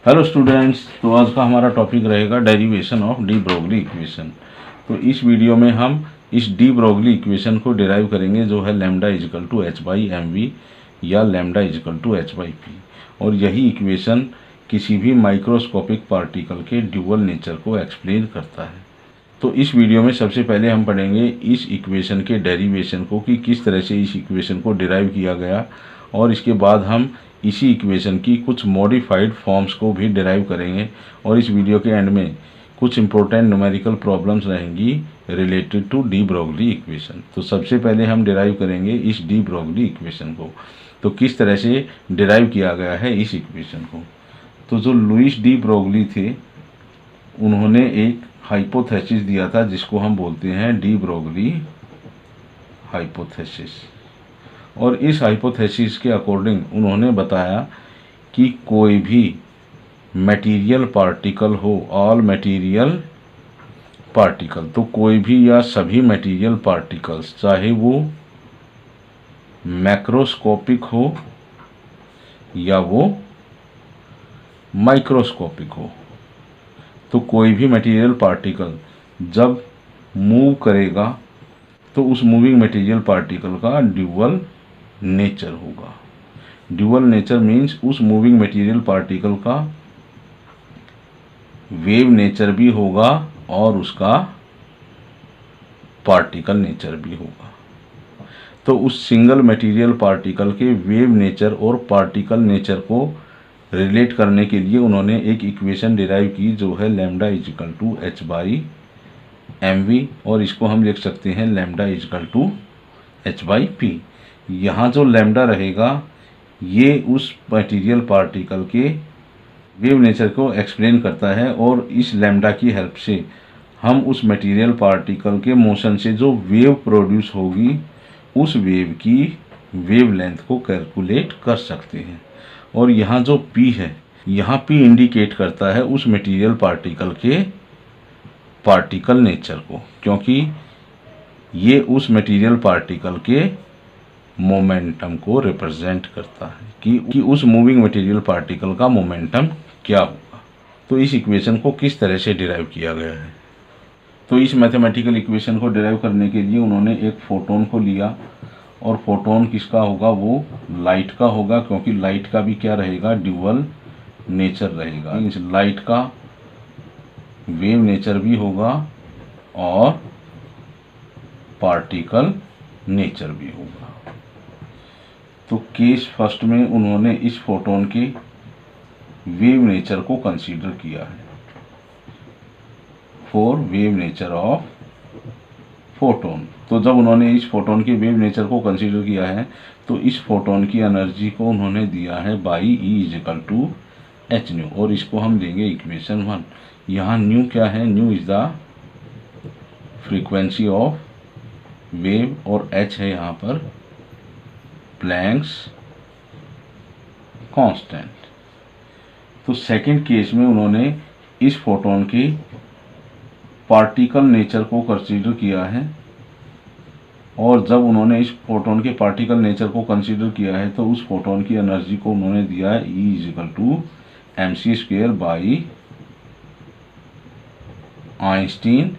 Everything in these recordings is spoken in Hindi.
हेलो स्टूडेंट्स, तो आज का हमारा टॉपिक रहेगा derivation of de Broglie equation. तो इस वीडियो में हम इस डी ब्रोगली इक्वेशन को डिराइव करेंगे, जो है lambda is equal to H by M V या lambda is equal to H by P. और यही इक्वेशन किसी भी माइक्रोस्कोपिक पार्टिकल के ड्यूअल नेचर को एक्सप्लेन करता है। तो इस वीडियो में सबसे पहले हम पढ़ेंगे इस इक्वेशन के डेरिवेशन को, कि किस तरह से इस इक्वेशन को डिराइव किया गया, और इसके बाद हम इसी इक्वेशन की कुछ मॉडिफाइड फॉर्म्स को भी डिराइव करेंगे। और इस वीडियो के एंड में कुछ इंपॉर्टेंट न्यूमेरिकल प्रॉब्लम्स रहेंगी related to de Broglie equation. तो सबसे पहले हम डिराइव करेंगे इस डी ब्रोगली इक्वेशन को। तो किस तरह से डिराइव किया गया है इस इक्वेशन को। तो जो लुईस डी ब्रोगली थे, उन्होंने एक हाइपोथेसिस दिया था जिसको हम बोलते हैं डी ब्रोगली हाइपोथेसिस। और इस हाइपोथेसिस के अकॉर्डिंग उन्होंने बताया कि कोई भी मटेरियल पार्टिकल हो, ऑल मटेरियल पार्टिकल, तो कोई भी या सभी मटेरियल पार्टिकल्स, चाहे वो मैक्रोस्कोपिक हो या वो माइक्रोस्कोपिक हो, तो कोई भी मटेरियल पार्टिकल जब मूव करेगा तो उस मूविंग मटेरियल पार्टिकल का ड्यूअल नेचर होगा। ड्यूअल नेचर मीन्स उस मूविंग मटेरियल पार्टिकल का वेव नेचर भी होगा और उसका पार्टिकल नेचर भी होगा। तो उस सिंगल मटेरियल पार्टिकल के वेव नेचर और पार्टिकल नेचर को रिलेट करने के लिए उन्होंने एक इक्वेशन डिराइव की, जो है lambda is equal to H by M V, और इसको हम लिख सकते हैं lambda is equal to H by P. यहाँ जो लैम्डा रहेगा ये उस मटेरियल पार्टिकल के वेव नेचर को एक्सप्लेन करता है, और इस लैम्डा की हेल्प से हम उस मटेरियल पार्टिकल के मोशन से जो वेव प्रोड्यूस होगी उस वेव की वेव लेंथ को कैलकुलेट कर सकते हैं। और यहाँ जो P है, यहाँ P इंडिकेट करता है उस मटेरियल पार्टिकल के पार्टिकल नेचर को, क्योंकि ये उस मटेरियल पार्टिकल के मोमेंटम को रिप्रेजेंट करता है कि उस मूविंग मटेरियल पार्टिकल का मोमेंटम क्या होगा। तो इस इक्वेशन को किस तरह से डिराइव किया गया है। तो इस मैथमेटिकल इक्वेशन को डिराइव करने के लिए उन्होंने एक फोटोन को लिया, और फोटोन किसका होगा, वो लाइट का होगा, क्योंकि लाइट का भी क्या रहेगा, ड्यूअल नेचर रहेगा। इस लाइट का वेव नेचर भी होगा और पार्टिकल नेचर भी होगा। तो केस फर्स्ट में उन्होंने इस फोटोन के वेव नेचर को कंसीडर किया है, for wave nature of photon. तो जब उन्होंने इस फोटोन के वेव नेचर को कंसीडर किया है, तो इस फोटोन की एनर्जी को उन्होंने दिया है by E is equal to H nu, और इसको हम देंगे इक्वेशन 1। यहाँ न्यू क्या है, new is the frequency of wave, और एच है यहाँ पर प्लैंक्स कांस्टेंट। तो सेकंड केस में उन्होंने इस फोटोन के पार्टिकल नेचर को कंसीडर किया है, और जब उन्होंने इस फोटोन के पार्टिकल नेचर को कंसीडर किया है तो उस फोटोन की एनर्जी को उन्होंने दिया है E is equal to M C square by Einstein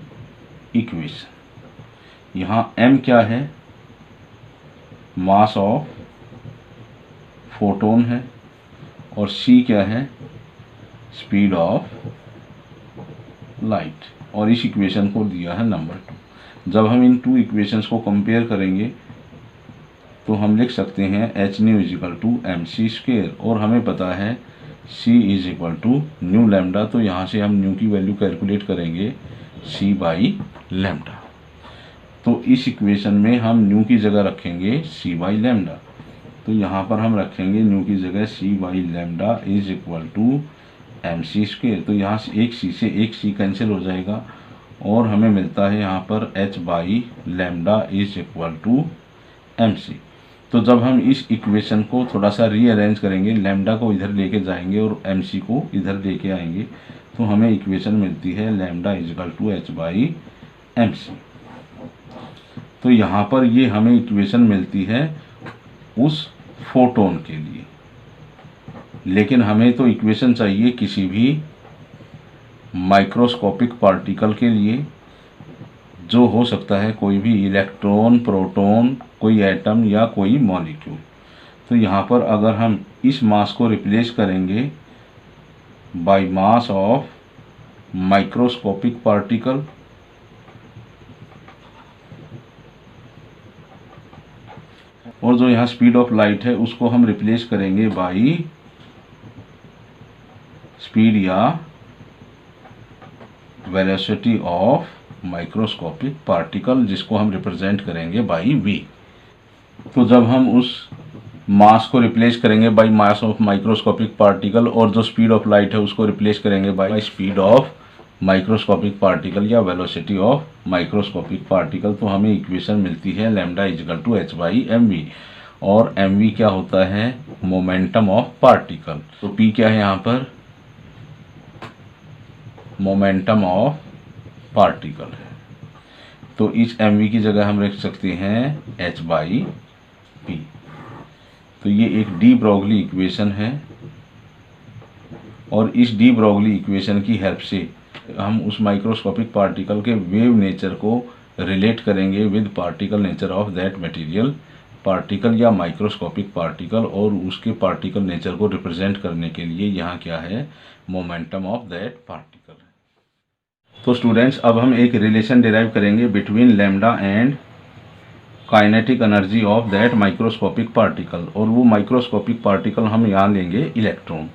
equation. यहाँ m क्या है, मास ऑफ फोटोन है, और c क्या है, स्पीड ऑफ लाइट, और इस इक्वेशन को दिया है नंबर 2। जब हम इन टू इक्वेशंस को कंपेयर करेंगे तो हम लिख सकते हैं H nu is equal to M C square, और हमें पता है c is equal to nu lambda. तो यहाँ से हम न्यू की वैल्यू कैलकुलेट करेंगे c बाई लैम्डा। तो इस इक्वेशन में हम न्यू की जगह रखेंगे c बाई लैम्डा। तो यहाँ पर हम रखेंगे न्यू की जगह c by lambda is equal to M C square. तो यहाँ से एक c कैंसिल हो जाएगा, और हमें मिलता है यहाँ पर h by lambda is equal to M C. तो जब हम इस इक्वेशन को थोड़ा सा रीअरेंज करेंगे, लैम्डा को इधर लेके जाएंगे और एम सी को इधर लेके आएंगे, तो हमें इक्वेशन मिलती है lambda is equal to h by M C. तो यहाँ पर ये हमें इक्वेशन मिलती है उस फोटोन के लिए। लेकिन हमें तो इक्वेशन चाहिए किसी भी माइक्रोस्कोपिक पार्टिकल के लिए, जो हो सकता है कोई भी इलेक्ट्रॉन, प्रोटॉन, कोई एटम या कोई मॉलिक्यूल। तो यहाँ पर अगर हम इस मास को रिप्लेस करेंगे by mass of microscopic particle, और जो यहाँ स्पीड ऑफ लाइट है उसको हम रिप्लेस करेंगे बाय स्पीड या वेलोसिटी ऑफ माइक्रोस्कोपिक पार्टिकल, जिसको हम रिप्रेजेंट करेंगे बाय v। तो जब हम उस मास को रिप्लेस करेंगे by mass of microscopic particle और जो स्पीड ऑफ लाइट है उसको रिप्लेस करेंगे by speed of microscopic particle या वेलोसिटी ऑफ माइक्रोस्कोपिक पार्टिकल, तो हमें इक्वेशन मिलती है lambda is equal to h by M V. और एम वी क्या होता है? Momentum of particle. तो p क्या है यहाँ पर? मोमेंटम ऑफ पार्टिकल है। तो इस एम वी की जगह हम रख सकते हैं h बाई पी। तो ये एक डी ब्रोगली इक्वेशन है, और इस डी ब्रोगली इक्वेशन की हेल्प से हम उस माइक्रोस्कोपिक पार्टिकल के वेव नेचर को रिलेट करेंगे with particle nature of that material. Particle या माइक्रोस्कोपिक पार्टिकल और उसके पार्टिकल नेचर को रिप्रेजेंट करने के लिए यहाँ क्या है? मोमेंटम ऑफ दैट पार्टिकल है। तो स्टूडेंट्स, अब हम एक रिलेशन डिराइव करेंगे between lambda and kinetic energy of that microscopic particle, और वो माइक्रोस्कोपिक पार्टिकल हम यहाँ लेंगे इलेक्ट्रॉन।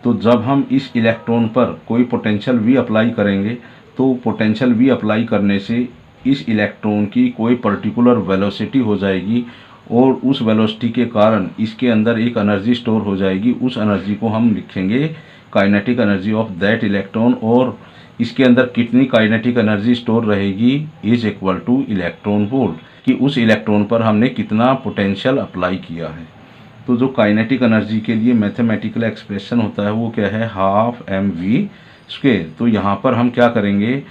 तो जब हम इस इलेक्ट्रॉन पर कोई पोटेंशियल V अप्लाई करेंगे, तो पोटेंशियल V अप्लाई करने से इस इलेक्ट्रॉन की कोई पर्टिकुलर वेलोसिटी हो जाएगी, और उस वेलोसिटी के कारण इसके अंदर एक एनर्जी स्टोर हो जाएगी। उस एनर्जी को हम लिखेंगे kinetic energy of that electron, और इसके अंदर कितनी काइनेटिक एनर्जी स्टोर रहेगी is equal two electron volt, कि उस इलेक्ट्रॉन पर हमने कितना पोटेंशियल अप्लाई किया है। तो जो काइनेटिक एनर्जी के लिए मैथमेटिकल एक्सप्रेशन होता है वो क्या है? Half M V square. तो यहाँ पर हम क्या करेंगे?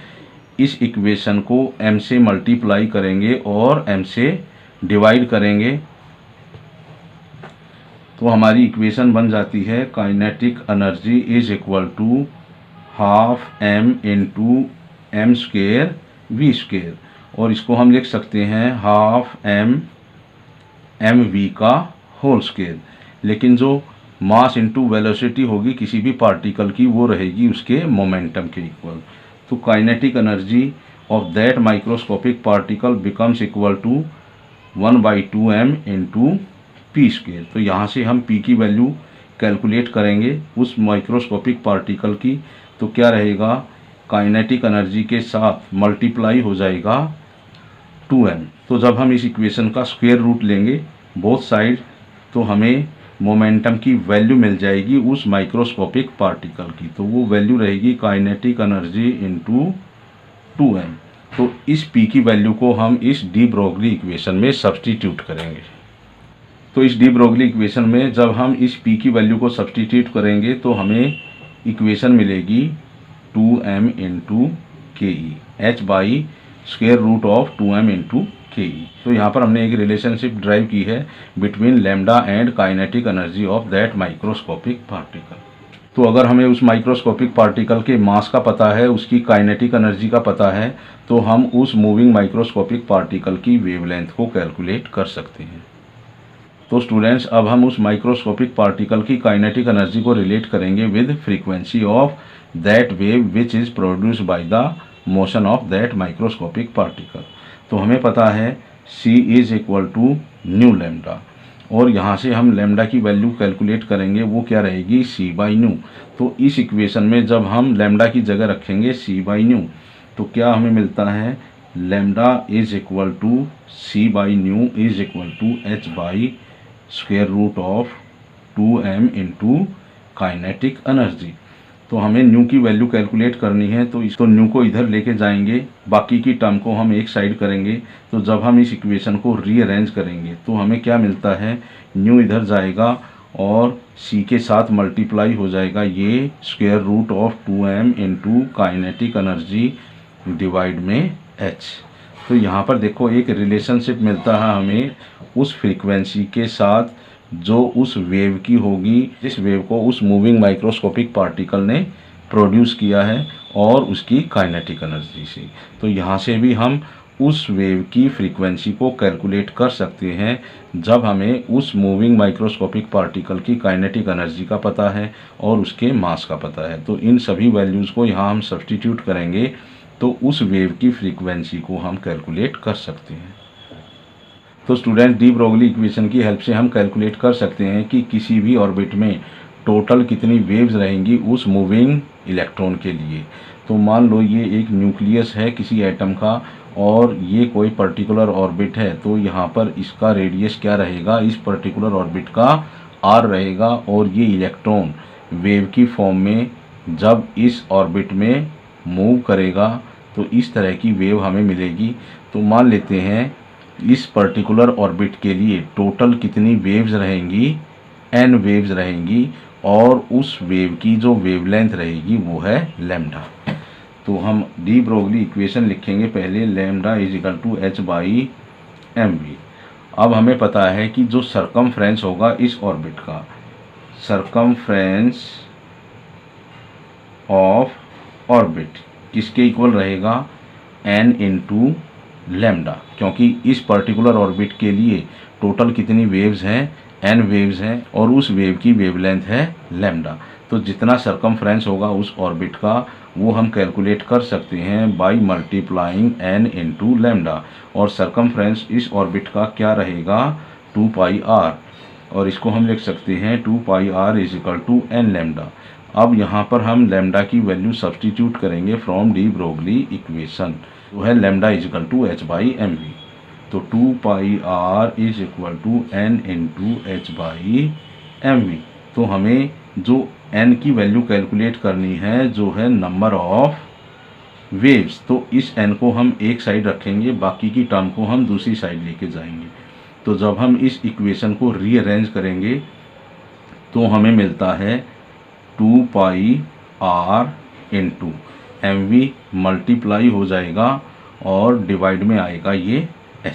इस इक्वेशन को m से मल्टीप्लाई करेंगे और m से डिवाइड करेंगे, तो हमारी इक्वेशन बन जाती है kinetic energy is equal to half m into M square V square, और इसको हम लिख सकते हैं हाफ एम वी का होल स्क्वायर। लेकिन जो मास इंटू वेलोसिटी होगी किसी भी पार्टिकल की, वो रहेगी उसके मोमेंटम के इक्वल। तो kinetic energy of that microscopic particle becomes equal to 1/2m into P square. तो यहाँ से हम p की वैल्यू कैलकुलेट करेंगे उस माइक्रोस्कोपिक पार्टिकल की, तो क्या रहेगा? काइनेटिक एनर्जी के साथ मल्टीप्लाई हो जाएगा 2m। तो जब हम इस इक्वेशन का स्क्वायर रूट लेंगे बोथ साइड, तो हमें मोमेंटम की वैल्यू मिल जाएगी उस माइक्रोस्कोपिक पार्टिकल की। तो वो वैल्यू रहेगी काइनेटिक एनर्जी इंटू 2m। तो इस p की वैल्यू को हम इस डी ब्रोगली इक्वेशन में सब्सटीट्यूट करेंगे। तो इस डी ब्रोगली इक्वेशन में जब हम इस p की वैल्यू को सब्सटीट्यूट करेंगे तो हमें इक्वेशन मिलेगी 2m into K E, h by square root of 2m into K E. तो यहाँ पर हमने एक रिलेशनशिप ड्राइव की है between lambda and kinetic energy of that microscopic particle. तो अगर हमें उस माइक्रोस्कोपिक पार्टिकल के मास का पता है, उसकी काइनेटिक एनर्जी का पता है, तो हम उस मूविंग माइक्रोस्कोपिक पार्टिकल की वेवलेंथ को कैलकुलेट कर सकते हैं। तो स्टूडेंट्स, अब हम उस माइक्रोस्कोपिक पार्टिकल की काइनेटिक एनर्जी को रिलेट करेंगे with frequency of that wave which is produced by the motion of that microscopic particle. तो हमें पता है c is equal to nu lambda, और यहाँ से हम लैम्डा की वैल्यू कैलकुलेट करेंगे, वो क्या रहेगी? c by new. तो इस इक्वेशन में जब हम लैम्डा की जगह रखेंगे c बाई न्यू, तो क्या हमें मिलता है? Lambda is equal to c by nu is equal to h by square root of 2m into kinetic energy. तो हमें न्यू की वैल्यू कैलकुलेट करनी है, तो इसको न्यू को इधर लेके जाएंगे, बाकी की टर्म को हम एक साइड करेंगे। तो जब हम इस इक्वेशन को रीअरेंज करेंगे तो हमें क्या मिलता है? न्यू इधर जाएगा और c के साथ मल्टीप्लाई हो जाएगा ये square root of 2m into kinetic energy divide में h। तो यहाँ पर देखो एक रिलेशनशिप मिलता है हमें उस फ्रीक्वेंसी के साथ जो उस वेव की होगी, जिस वेव को उस मूविंग माइक्रोस्कोपिक पार्टिकल ने प्रोड्यूस किया है और उसकी काइनेटिक एनर्जी से। तो यहाँ से भी हम उस वेव की फ्रीक्वेंसी को कैलकुलेट कर सकते हैं जब हमें उस मूविंग माइक्रोस्कोपिक पार्टिकल की काइनेटिक एनर्जी का पता है और उसके मास का पता है। तो इन सभी वैल्यूज़ को यहाँ हम सब्स्टिट्यूट करेंगे तो उस वेव की फ्रीक्वेंसी को हम कैलकुलेट कर सकते हैं। तो स्टूडेंट, डी ब्रोगली इक्वेशन की हेल्प से हम कैलकुलेट कर सकते हैं कि किसी भी ऑर्बिट में टोटल कितनी वेव्स रहेंगी उस मूविंग इलेक्ट्रॉन के लिए। तो मान लो ये एक न्यूक्लियस है किसी एटम का और ये कोई पर्टिकुलर ऑर्बिट है, तो यहाँ पर इसका रेडियस क्या रहेगा, इस पर्टिकुलर ऑर्बिट का आर रहेगा और ये इलेक्ट्रॉन वेव की फॉर्म में जब इस ऑर्बिट में मूव करेगा तो इस तरह की वेव हमें मिलेगी। तो मान लेते हैं इस पर्टिकुलर ऑर्बिट के लिए टोटल कितनी वेव्स रहेंगी, n वेव्स रहेंगी और उस वेव की जो वेवलेंथ रहेगी वो है लैम्डा। तो हम डी ब्रोगली इक्वेशन लिखेंगे पहले, lambda is equal to h by M V. अब हमें पता है कि जो सरकमफ्रेंस होगा इस ऑर्बिट का, सरकमफ्रेंस ऑफ ऑर्बिट किसके इक्वल रहेगा, n इंटू लैम्डा, क्योंकि इस पर्टिकुलर ऑर्बिट के लिए टोटल कितनी वेव्स हैं, n वेव्स हैं और उस वेव की वेवलेंथ है लैम्डा। तो जितना सरकमफ्रेंस होगा उस ऑर्बिट का वो हम कैलकुलेट कर सकते हैं by multiplying n into lambda. और सरकमफ्रेंस इस ऑर्बिट का क्या रहेगा, 2 पाई r, और इसको हम लिख सकते हैं 2 pi r is equal to n lambda. अब यहाँ पर हम लैम्डा की वैल्यू सब्स्टिट्यूट करेंगे फ्रॉम डी ब्रोगली इक्वेशन, तो है lambda is equal to h by M V. तो 2 pi r is equal to n into h by M V. तो हमें जो n की वैल्यू कैलकुलेट करनी है जो है नंबर ऑफ वेव्स, तो इस n को हम एक साइड रखेंगे, बाकी की टर्म को हम दूसरी साइड लेके जाएंगे। तो जब हम इस इक्वेशन को रीअरेंज करेंगे तो हमें मिलता है 2 pi r into M V multiply हो जाएगा और डिवाइड में आएगा ये h।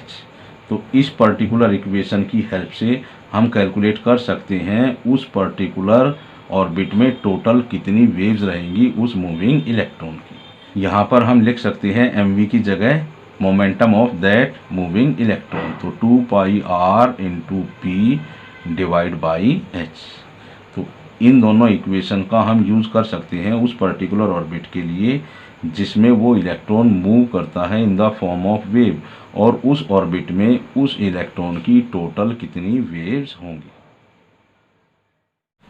तो इस पर्टिकुलर इक्वेशन की हेल्प से हम कैलकुलेट कर सकते हैं उस पर्टिकुलर ऑर्बिट में टोटल कितनी वेव्स रहेंगी उस मूविंग इलेक्ट्रॉन की। यहाँ पर हम लिख सकते हैं mv की जगह momentum of that moving electron, तो 2 pi r into P divide by h। तो इन दोनों इक्वेशन का हम यूज़ कर सकते हैं उस पर्टिकुलर ऑर्बिट के लिए जिसमें वो इलेक्ट्रॉन मूव करता है इन द फॉर्म ऑफ वेव, और उस ऑर्बिट में उस इलेक्ट्रॉन की टोटल कितनी वेव्स होंगी।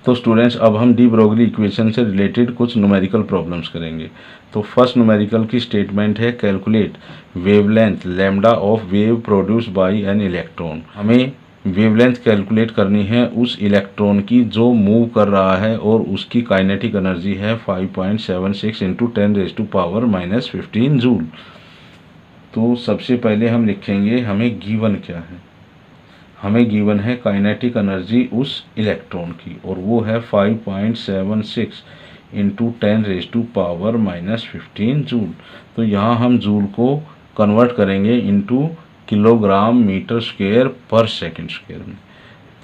तो स्टूडेंट्स, अब हम डी ब्रोगली इक्वेशन से रिलेटेड कुछ न्यूमेरिकल प्रॉब्लम्स करेंगे। तो फर्स्ट न्यूमेरिकल की स्टेटमेंट है calculate wavelength lambda of wave produced bye an electron. हमें वेवलेंथ कैलकुलेट करनी है उस इलेक्ट्रॉन की जो मूव कर रहा है और उसकी काइनेटिक एनर्जी है 5.76 इंटू 10⁻⁻15 जूल। तो सबसे पहले हम लिखेंगे हमें गिवन क्या है, हमें गिवन है काइनेटिक एनर्जी उस इलेक्ट्रॉन की और वो है 5.76 इंटू 10⁻⁻15 जूल। तो यहाँ हम जूल को कन्वर्ट करेंगे into kilogram metre square per second square में।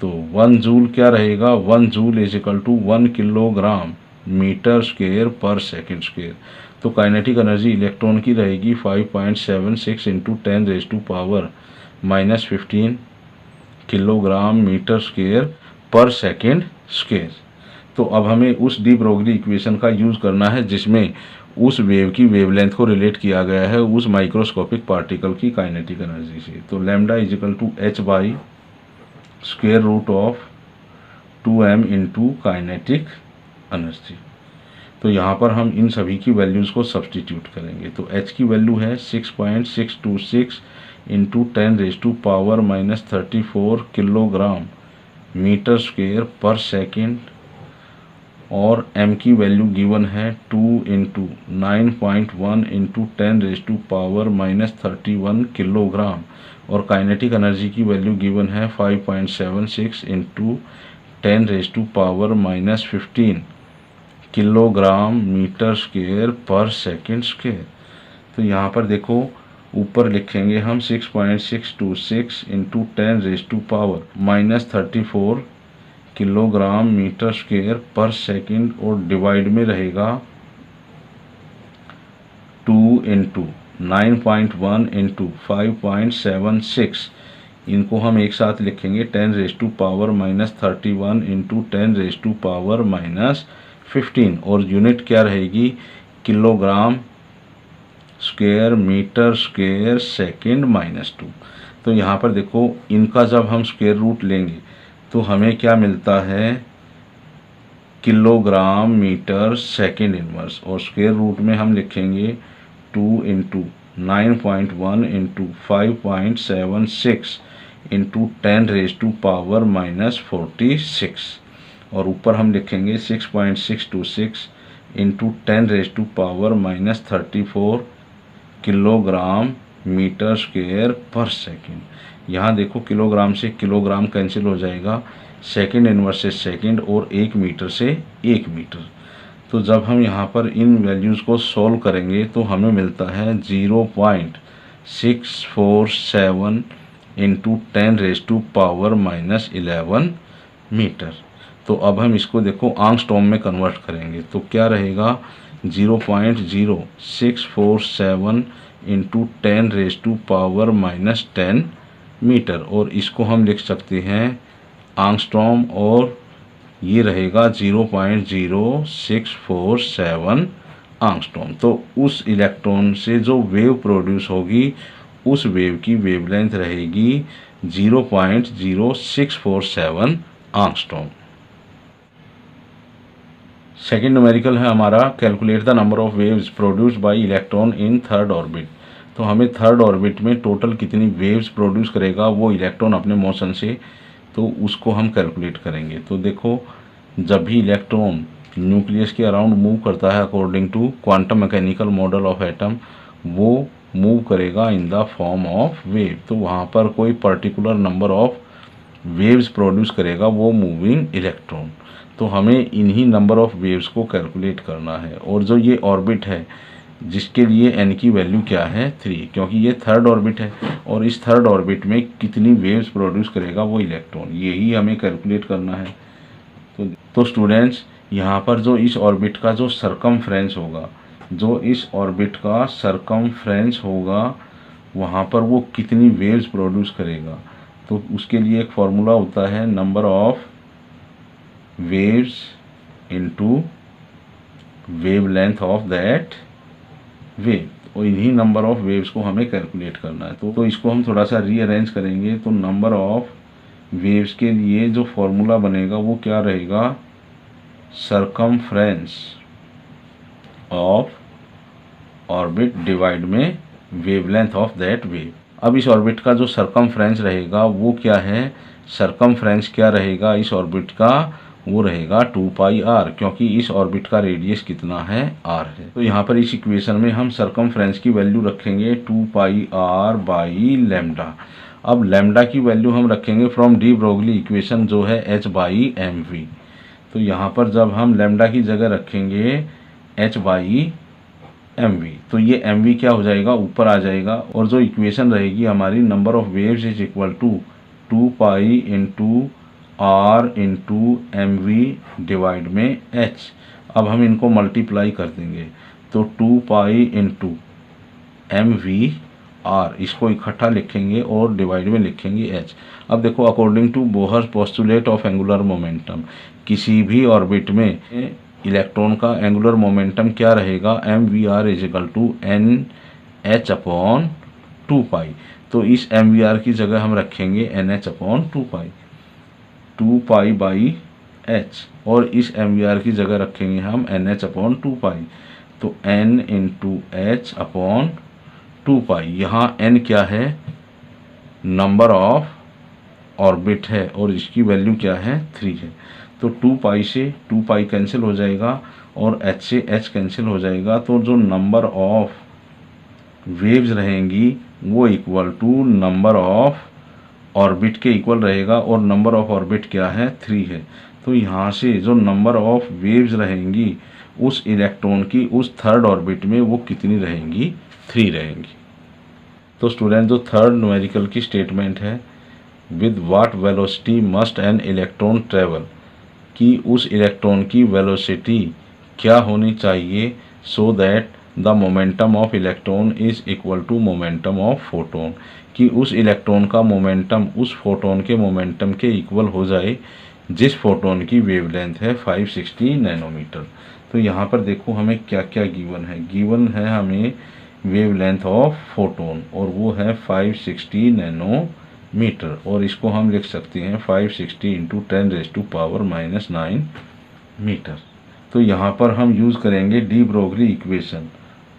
तो 1 जूल क्या रहेगा, 1 joule is equal to 1 kilogram metre square per second square. तो काइनेटिक एनर्जी इलेक्ट्रॉन की रहेगी 5.76 into 10⁻⁻15 kilogram metre square per second square. तो अब हमें उस डी ब्रोगली इक्वेशन का यूज़ करना है जिसमें उस वेव की वेवलेंथ को रिलेट किया गया है उस माइक्रोस्कोपिक पार्टिकल की काइनेटिक एनर्जी से। तो lambda is equal to h by square root of 2m into kinetic energy. तो यहाँ पर हम इन सभी की वैल्यूज़ को सब्स्टिट्यूट करेंगे। तो h की वैल्यू है 6.626 इंटू 10⁻⁻34 किलोग्राम मीटर स्क्वायर पर सेकेंड, और m की वैल्यू गिवन है 2 इंटू 9.1 इंटू 10⁻⁻31 किलोग्राम, और काइनेटिक एनर्जी की वैल्यू गिवन है 5.76 into 10⁻⁻15 kilogram metre square per second square. तो यहाँ पर देखो ऊपर लिखेंगे हम 6.626 into 10⁻⁻34 kilogram metre square per second और डिवाइड में रहेगा 2 इंटू 9.1 इंटू 5.76। इनको हम एक साथ लिखेंगे 10⁻⁻31 इंटू 10⁻⁻15 और यूनिट क्या रहेगी kilogram square metre square second -2। तो यहाँ पर देखो इनका जब हम स्क्वायर रूट लेंगे तो हमें क्या मिलता है किलोग्राम मीटर सेकंड इनवर्स और स्क्वायर रूट में हम लिखेंगे 2 इंटू 9.1 इंटू 5.76 इंटू 10⁻⁻46 और ऊपर हम लिखेंगे 6.626 into 10⁻⁻34 kilogram metre square per second. यहाँ देखो किलोग्राम से किलोग्राम कैंसिल हो जाएगा, सेकंड इनवर्स से सेकंड और 1 मीटर से 1 मीटर। तो जब हम यहाँ पर इन वैल्यूज़ को सॉल्व करेंगे तो हमें मिलता है 0.647 इंटू 10⁻⁻11 मीटर। तो अब हम इसको देखो आंगस्ट्रॉम में कन्वर्ट करेंगे तो क्या रहेगा 0.0647 इंटू 10⁻⁻10 मीटर और इसको हम लिख सकते हैं आंगस्ट्रॉम और ये रहेगा 0.0647 आंगस्ट्रॉम। तो उस इलेक्ट्रॉन से जो वेव प्रोड्यूस होगी उस वेव की वेवलेंथ रहेगी 0.0647 आंगस्ट्रॉम। सेकेंड न्यूमेरिकल है हमारा calculate the number of waves produced by electron in third orbit. तो हमें थर्ड ऑर्बिट में टोटल कितनी वेव्स प्रोड्यूस करेगा वो इलेक्ट्रॉन अपने मोशन से, तो उसको हम कैलकुलेट करेंगे। तो देखो जब भी इलेक्ट्रॉन न्यूक्लियस के अराउंड मूव करता है according to quantum mechanical model of atom, वो मूव करेगा in the form of wave. तो वहाँ पर कोई particular number of waves produce करेगा वो मूविंग इलेक्ट्रॉन। तो हमें इन्हीं नंबर ऑफ वेव्स को कैलकुलेट करना है और जो ये ऑर्बिट है जिसके लिए n की वैल्यू क्या है 3, क्योंकि ये थर्ड ऑर्बिट है और इस थर्ड ऑर्बिट में कितनी वेव्स प्रोड्यूस करेगा वो इलेक्ट्रॉन, यही हमें कैलकुलेट करना है। तो स्टूडेंट्स यहाँ पर जो इस ऑर्बिट का जो सरकमफ्रेंस होगा, जो इस ऑर्बिट का सरकमफ्रेंस होगा वहाँ पर वो कितनी वेव्स प्रोड्यूस करेगा, तो उसके लिए एक फॉर्मूला होता है number of waves into wavelength of that wave, और इन्हीं नंबर ऑफ वेव्स को हमें कैलकुलेट करना है। तो इसको हम थोड़ा सा रीअरेंज करेंगे तो नंबर ऑफ वेव्स के लिए जो फॉर्मूला बनेगा वो क्या रहेगा सरकमफ्रेंस ऑफ ऑर्बिट डिवाइड में वेवलेंथ ऑफ दैट वेव। अब इस ऑर्बिट का जो सरकमफ्रेंस रहेगा वो क्या है, सरकमफ्रेंस क्या रहेगा इस ऑर्बिट का, वो रहेगा 2πr, क्योंकि इस ऑर्बिट का रेडियस कितना है r है। तो यहाँ पर इस इक्वेशन में हम सरकमफ्रेंस की वैल्यू रखेंगे 2πr/λ। अब लैम्डा की वैल्यू हम रखेंगे फ्रॉम डी ब्रोगली इक्वेशन जो है h/mv। तो यहाँ पर जब हम लैम्डा की जगह रखेंगे h/mv तो ये mv क्या हो जाएगा ऊपर आ जाएगा और जो इक्वेशन रहेगी हमारी number of waves is equal to 2π into r into mv divide में h। अब हम इनको मल्टीप्लाई कर देंगे तो 2π इंटू mv/r, इसको इकट्ठा लिखेंगे और डिवाइड में लिखेंगे h। अब देखो according to Bohr's postulate of angular momentum, किसी भी ऑर्बिट में इलेक्ट्रॉन का एंगुलर मोमेंटम क्या रहेगा mvr is equal to nh/2π। तो इस mvr की जगह हम रखेंगे nh/2π 2π/h और इस mvr की जगह रखेंगे हम nh/2π तो n इंटू h/2π। यहाँ n क्या है नंबर ऑफ ऑर्बिट है और इसकी वैल्यू क्या है 3 है। तो 2π से 2π कैंसिल हो जाएगा और h से h कैंसिल हो जाएगा, तो जो नंबर ऑफ वेव्स रहेंगी वो equal to number of orbit के इक्वल रहेगा और नंबर ऑफ ऑर्बिट क्या है 3 है। तो यहाँ से जो नंबर ऑफ वेव्स रहेंगी उस इलेक्ट्रॉन की उस थर्ड ऑर्बिट में वो कितनी रहेंगी 3 रहेंगी। तो स्टूडेंट जो थर्ड न्यूमेरिकल की स्टेटमेंट है with what velocity must an electron travel, कि उस इलेक्ट्रॉन की वेलोसिटी क्या होनी चाहिए so that the momentum of electron is equal to momentum of photon, कि उस इलेक्ट्रॉन का मोमेंटम उस फोटोन के मोमेंटम के इक्वल हो जाए जिस फोटोन की वेवलेंथ है 560 नैनोमीटर। तो यहाँ पर देखो हमें क्या क्या गिवन है। गिवन है हमें वेवलेंथ ऑफ फोटोन और वो है 560 नैनोमीटर, और इसको हम लिख सकते हैं 560 इंटू 10⁻⁻⁹ मीटर। तो यहाँ पर हम यूज़ करेंगे डी ब्रोगली इक्वेशन।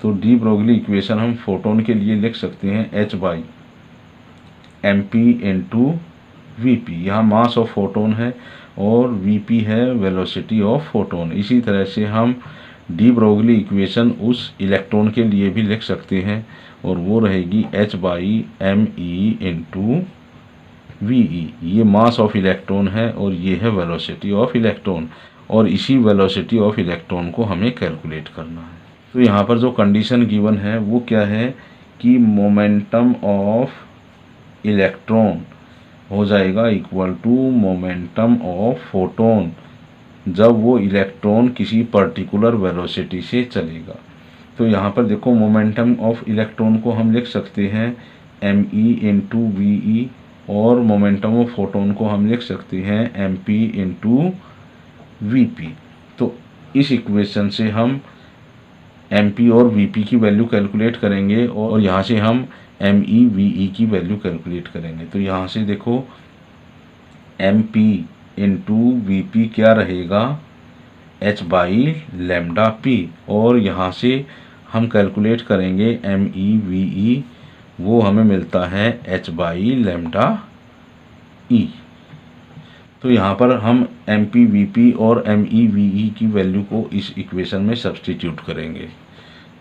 तो डी ब्रोगली इक्वेशन हम फोटोन के लिए लिख सकते हैं H/mp इंटू वीपी। यहाँ मास ऑफ फोटोन है और वीपी है वेलोसिटी ऑफ फोटोन। इसी तरह से हम डी ब्रोगली इक्वेशन उस इलेक्ट्रॉन के लिए भी लिख सकते हैं और वो रहेगी H/me इंटू वी। ये मास ऑफ इलेक्ट्रॉन है और ये है वेलोसिटी ऑफ इलेक्ट्रॉन, और इसी वेलोसिटी ऑफ इलेक्ट्रॉन को हमें कैलकुलेट करना है। तो यहाँ पर जो कंडीशन गिवन है वो क्या है कि मोमेंटम ऑफ इलेक्ट्रॉन हो जाएगा equal to momentum of photon जब वो इलेक्ट्रॉन किसी पर्टिकुलर वेलोसिटी से चलेगा। तो यहाँ पर देखो मोमेंटम ऑफ इलेक्ट्रॉन को हम लिख सकते हैं me इंटू वी, और मोमेंटम ऑफ फोटोन को हम लिख सकते हैं mp इंटू वीपी। तो इस इक्वेशन से हम mp और vp की वैल्यू कैलकुलेट करेंगे और यहाँ से हम me ve की वैल्यू कैलकुलेट करेंगे। तो यहाँ से देखो mp इंटू वीपी क्या रहेगा h/λp, और यहाँ से हम कैलकुलेट करेंगे me ve, वो हमें मिलता है h/λe। तो यहाँ पर हम mp vp और me ve की वैल्यू को इस इक्वेशन में सब्सटीट्यूट करेंगे।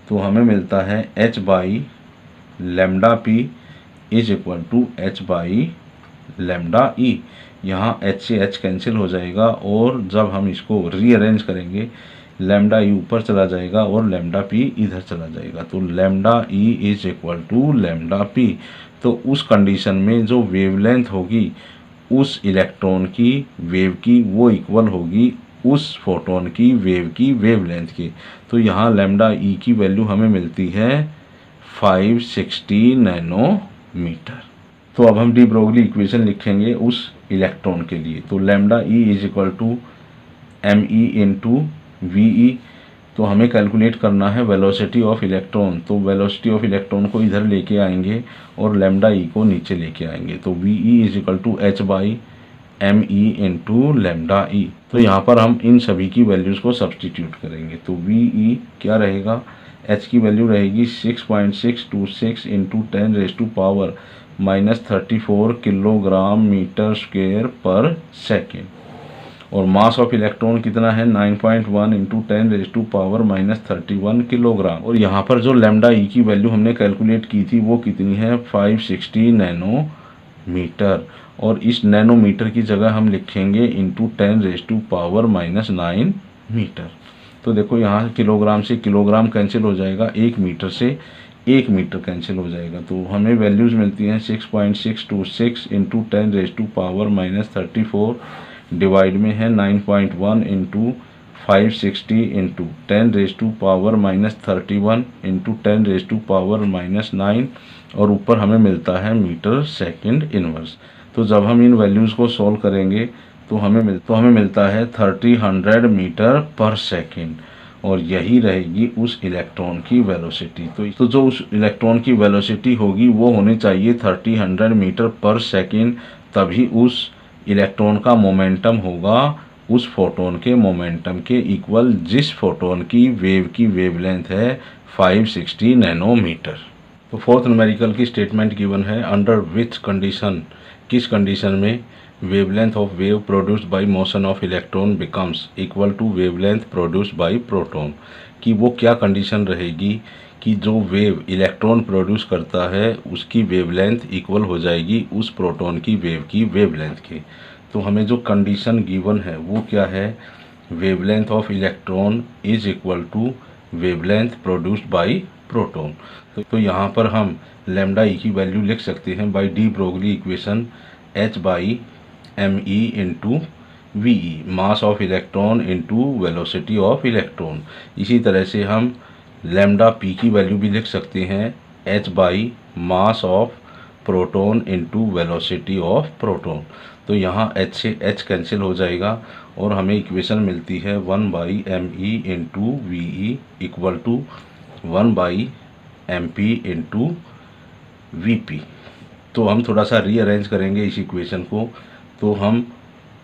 तो हमें मिलता है h/λp is equal to h/λe। यहाँ h से h कैंसिल हो जाएगा और जब हम इसको रीअरेंज करेंगे λe ऊपर चला जाएगा और λp इधर चला जाएगा। तो λe is equal to λp। तो उस कंडीशन में जो वेवलेंथ होगी उस इलेक्ट्रॉन की वेव की वो इक्वल होगी उस फोटोन की वेवलेंथ की। तो यहाँ λe की वैल्यू हमें मिलती है 560 नैनोमीटर। तो अब हम डी ब्रोगली इक्वेशन लिखेंगे उस इलेक्ट्रॉन के लिए। तो λe is equal to me into V. तो हमें कैलकुलेट करना है वेलोसिटी ऑफ इलेक्ट्रॉन। तो वेलोसिटी ऑफ इलेक्ट्रॉन को इधर लेके आएंगे और λe को नीचे लेके आएंगे। तो V is equal to h/me into λe। तो यहाँ पर हम इन सभी की वैल्यूज़ को सब्सटीट्यूट करेंगे। तो वी क्या रहेगा, h की वैल्यू रहेगी 6.626 इंटू 10⁻⁻34 किलोग्राम मीटर स्क्वायर पर सेकेंड, और मास ऑफ इलेक्ट्रॉन कितना है 9.1 इंटू 10⁻⁻31 किलोग्राम। और यहाँ पर जो λe की वैल्यू हमने कैलकुलेट की थी वो कितनी है 560 नैनोमीटर, और इस नैनोमीटर की जगह हम लिखेंगे इंटू 10⁻⁻9 मीटर। तो देखो यहाँ किलोग्राम से किलोग्राम कैंसिल हो जाएगा, 1 मीटर से 1 मीटर कैंसिल हो जाएगा। तो हमें वैल्यूज़ मिलती हैं 6.626 इंटू 10⁻34 डिवाइड में है 9.1 इंटू 560 इंटू 10⁻⁻31 इंटू 10⁻⁻9, और ऊपर हमें मिलता है मीटर सेकंड इनवर्स। तो जब हम इन वैल्यूज़ को सॉल्व करेंगे तो हमें मिलता है 3000 मीटर पर सेकंड, और यही रहेगी उस इलेक्ट्रॉन की वेलोसिटी। तो जो उस इलेक्ट्रॉन की वेलोसिटी होगी वो होनी चाहिए 3000 मीटर पर सेकंड, तभी उस इलेक्ट्रॉन का मोमेंटम होगा उस फोटोन के मोमेंटम के इक्वल जिस फोटोन की वेवलेंथ है 560 नैनोमीटर। तो फोर्थ न्यूमेरिकल की स्टेटमेंट गिवन है, अंडर विच कंडीशन, किस कंडीशन में wavelength of wave produced by motion of electron becomes equal to wavelength produced by proton, कि वो क्या कंडीशन रहेगी कि जो वेव इलेक्ट्रॉन प्रोड्यूस करता है उसकी वेवलेंथ इक्वल हो जाएगी उस प्रोटॉन की वेवलेंथ की। तो हमें जो कंडीशन गिवन है वो क्या है, wavelength of electron is equal to wavelength produced by proton. तो यहाँ पर हम λe की वैल्यू लिख सकते हैं by de Broglie equation h/me into V, mass of electron into velocity of electron. इसी तरह से हम लैम्डा पी की वैल्यू भी लिख सकते हैं h by mass of proton into velocity of proton. तो यहाँ h से h कैंसिल हो जाएगा और हमें इक्वेशन मिलती है 1 by M E into V E equal to 1 by M P into V P. तो हम थोड़ा सा रीअरेंज करेंगे इस इक्वेशन को, तो हम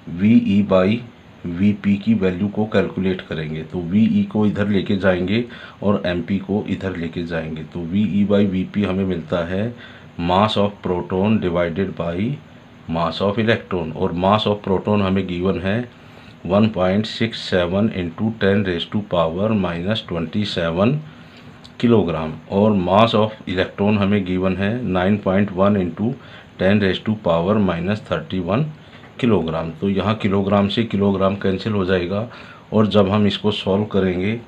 V E by V P की वैल्यू को कैलकुलेट करेंगे। तो वी ई को इधर लेके जाएंगे और एम पी को इधर लेके जाएंगे। तो V E by V P हमें मिलता है mass of proton divided by mass of electron, और मास ऑफ प्रोटॉन हमें गिवन है 1.67 इंटू 10⁻⁻27 किलोग्राम, और मास ऑफ इलेक्ट्रॉन हमें गिवन है 9.1 इंटू 10⁻31 किलोग्राम। तो यहाँ किलोग्राम से किलोग्राम कैंसिल हो जाएगा, और जब हम इसको सॉल्व करेंगे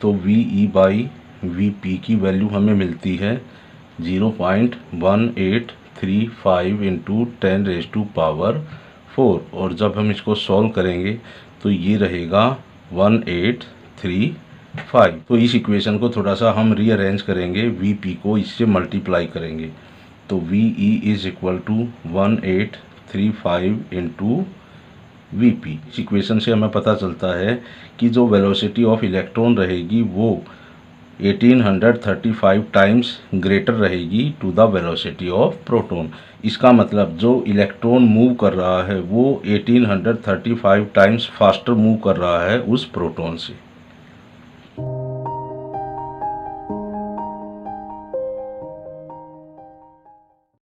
तो V E by V P की वैल्यू हमें मिलती है 0.1835 इंटू 10⁻⁴, और जब हम इसको सॉल्व करेंगे तो ये रहेगा 1835। तो इस इक्वेशन को थोड़ा सा हम रीअरेंज करेंगे, वी पी को इससे मल्टीप्लाई करेंगे। तो V E is equal to 1835 into V P. इस इक्वेशन से हमें पता चलता है कि जो वेलोसिटी ऑफ इलेक्ट्रॉन रहेगी वो 1835 टाइम्स ग्रेटर रहेगी to the velocity of proton. इसका मतलब जो इलेक्ट्रॉन मूव कर रहा है वो 1835 टाइम्स फास्टर मूव कर रहा है उस प्रोटॉन से।